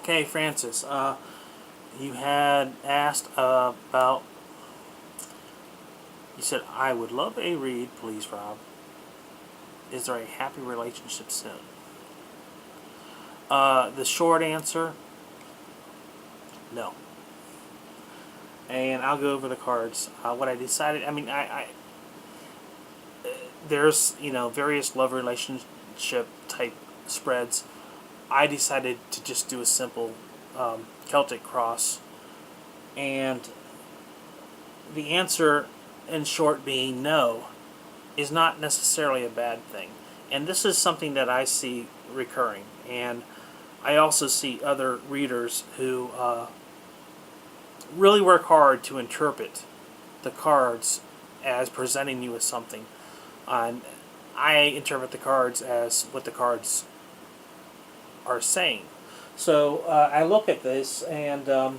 Okay, Francis, you had asked about, you said, I would love a read, please, Rob. Is there a happy relationship soon? The short answer, no. And I'll go over the cards. What I decided, there's, various love relationship type spreads. I decided to just do a simple Celtic cross. And the answer, in short, being no, is not necessarily a bad thing. And this is something that I see recurring. And I also see other readers who really work hard to interpret the cards as presenting you with something. And I interpret the cards as what the cards are saying. So I look at this, and the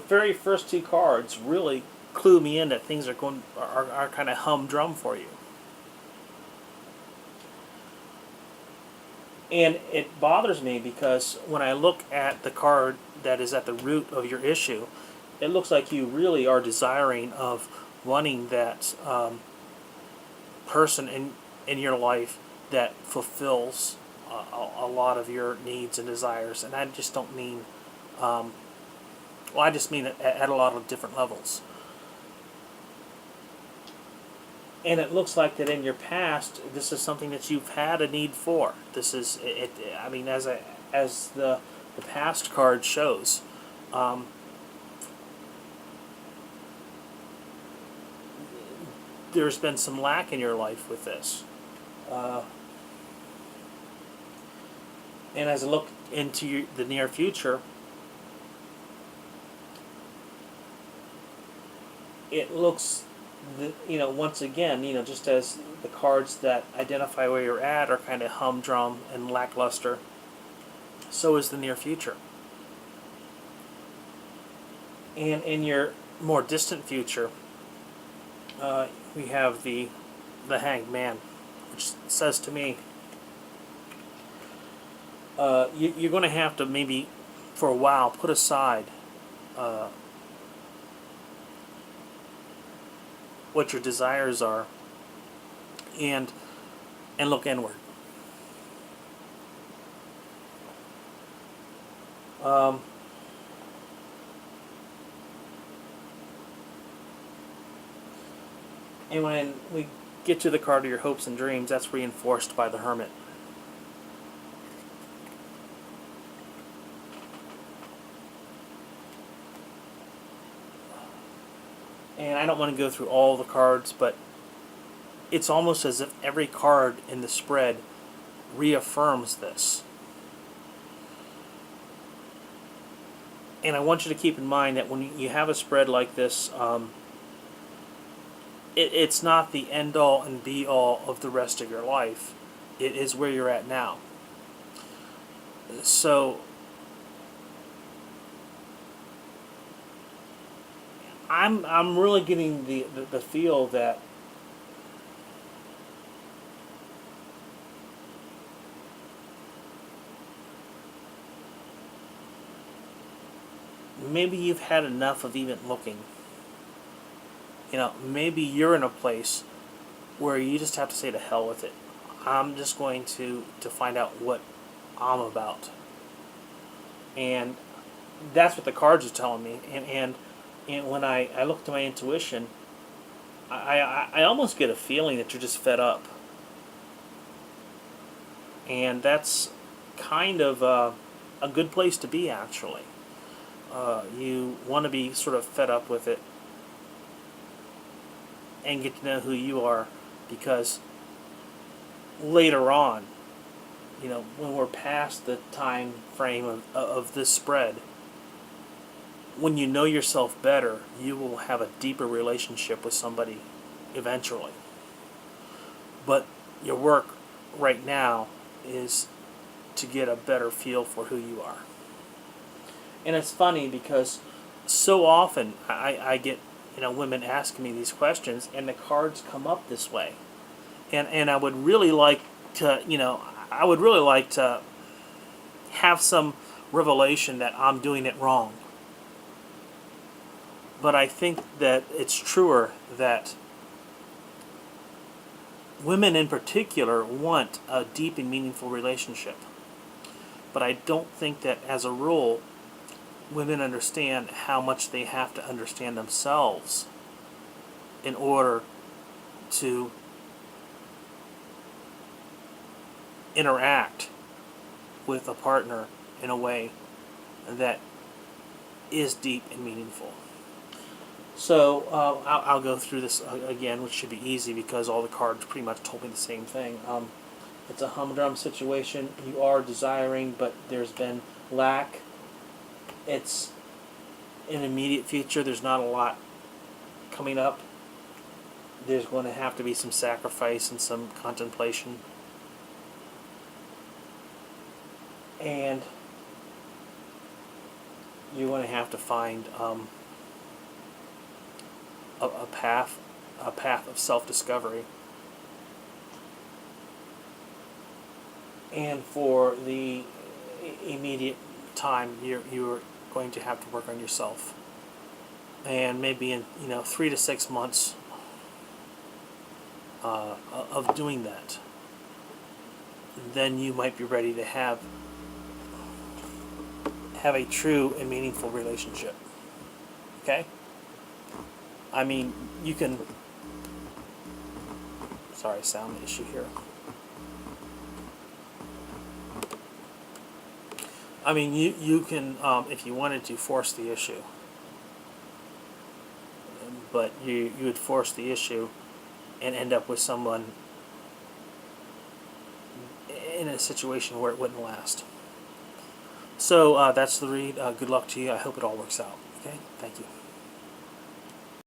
very first two cards really clue me in that things are kind of humdrum for you. And it bothers me because when I look at the card that is at the root of your issue, it looks like you really are desiring of wanting that person in your life that fulfills a lot of your needs and desires. And I just don't mean, I just mean at a lot of different levels. And it looks like that in your past, this is something that you've had a need for. This is it. I mean, as the past card shows, there's been some lack in your life with this. And as I look into the near future, it looks, once again, just as the cards that identify where you're at are kind of humdrum and lackluster, so is the near future. And in your more distant future, we have the Hanged Man, which says to me, you're going to have to maybe, for a while, put aside what your desires are, and look inward. And when we get to the card of your hopes and dreams, that's reinforced by the Hermit. And I don't want to go through all the cards, but it's almost as if every card in the spread reaffirms this. And I want you to keep in mind that when you have a spread like this, it's not the end-all and be-all of the rest of your life. It is where you're at now. So I'm really getting the feel that maybe you've had enough of even looking. Maybe you're in a place where you just have to say to hell with it. I'm just going to find out what I'm about. And that's what the cards are telling me. And when I look to my intuition, I almost get a feeling that you're just fed up. And that's kind of a good place to be, actually. You want to be sort of fed up with it and get to know who you are, because later on, when we're past the time frame of this spread, when you know yourself better, you will have a deeper relationship with somebody eventually. But your work right now is to get a better feel for who you are. And it's funny because so often I get women asking me these questions, and the cards come up this way. and I would really like to, I would really like to have some revelation that I'm doing it wrong. But I think that it's truer that women in particular want a deep and meaningful relationship. But I don't think that, as a rule, women understand how much they have to understand themselves in order to interact with a partner in a way that is deep and meaningful. So I'll go through this again, which should be easy because all the cards pretty much told me the same thing. It's a humdrum situation. You are desiring, but there's been lack. It's in immediate future. There's not a lot coming up. There's going to have to be some sacrifice and some contemplation. And you're going to have to find a path of self-discovery. And for the immediate time, you're going to have to work on yourself. And maybe in 3 to 6 months of doing that, then you might be ready to have a true and meaningful relationship. Okay? I mean, you can... Sorry, sound issue here. I mean, you can, if you wanted to, force the issue. But you would force the issue and end up with someone in a situation where it wouldn't last. So that's the read. Good luck to you. I hope it all works out. Okay? Thank you.